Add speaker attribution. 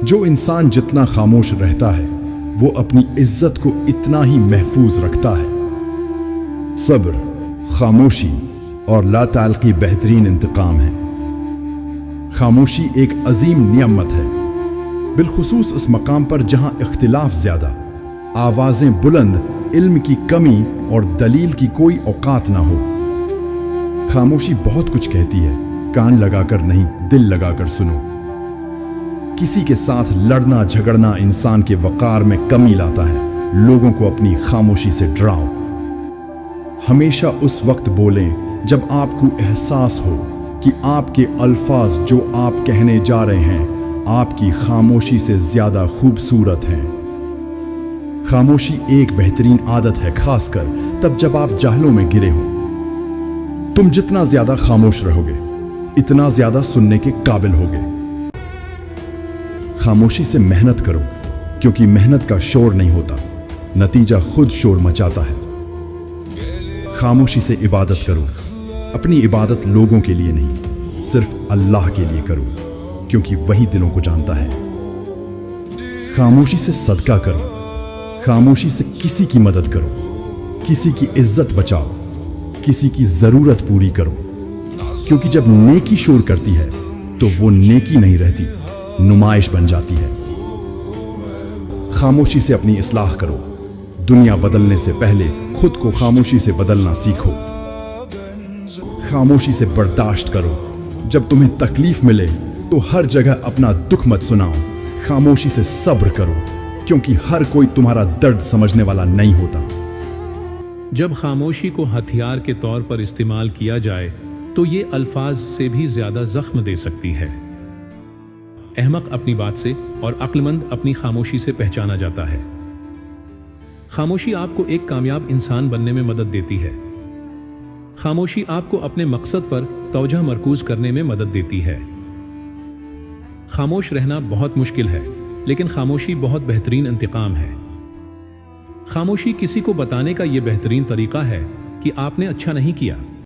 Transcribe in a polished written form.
Speaker 1: जो इंसान जितना खामोश रहता है वो अपनी इज्जत को इतना ही महफूज रखता है। सब्र, खामोशी और लाताल्की बेहतरीन इंतकाम है। खामोशी एक अजीम नियमत है, बिलखुसूस इस मकाम पर जहां इख्तिलाफ ज्यादा, आवाजें बुलंद, इल्म की कमी और दलील की कोई औकात ना हो। खामोशी बहुत कुछ कहती है, कान लगाकर नहीं, दिल लगाकर सुनो। किसी के साथ लड़ना झगड़ना इंसान के वकार में कमी लाता है। लोगों को अपनी खामोशी से डराओ। हमेशा उस वक्त बोलें जब आपको एहसास हो कि आपके अल्फाज जो आप कहने जा रहे हैं आपकी खामोशी से ज्यादा खूबसूरत हैं। खामोशी एक बेहतरीन आदत है, खासकर तब जब आप जाहलों में गिरे हों। तुम जितना ज्यादा खामोश रहोगे इतना ज्यादा सुनने के काबिल होगे। खामोशी से मेहनत करो, क्योंकि मेहनत का शोर नहीं होता, नतीजा खुद शोर मचाता है। खामोशी से इबादत करो। अपनी इबादत लोगों के लिए नहीं, सिर्फ अल्लाह के लिए करो, क्योंकि वही दिलों को जानता है। खामोशी से सदका करो। खामोशी से किसी की मदद करो, किसी की इज्जत बचाओ, किसी की जरूरत पूरी करो, क्योंकि जब नेकी शोर करती है तो वो नेकी नहीं रहती, नुमाइश बन जाती है। खामोशी से अपनी इस्लाह करो। दुनिया बदलने से पहले खुद को खामोशी से बदलना सीखो। खामोशी से बर्दाश्त करो। जब तुम्हें तकलीफ मिले तो हर जगह अपना दुख मत सुनाओ। खामोशी से सब्र करो, क्योंकि हर कोई तुम्हारा दर्द समझने वाला नहीं होता।
Speaker 2: जब खामोशी को हथियार के तौर पर इस्तेमाल किया जाए तो ये अल्फाज से भी ज्यादा जख्म दे सकती है। अहमक अपनी बात से और अक्लमंद अपनी खामोशी से पहचाना जाता है। खामोशी आपको एक कामयाब इंसान बनने में मदद देती है। खामोशी आपको अपने मकसद पर तवज्जो मरकूज करने में मदद देती है। खामोश रहना बहुत मुश्किल है, लेकिन खामोशी बहुत बेहतरीन इंतकाम है। खामोशी किसी को बताने का यह बेहतरीन तरीका है कि आपने अच्छा नहीं किया,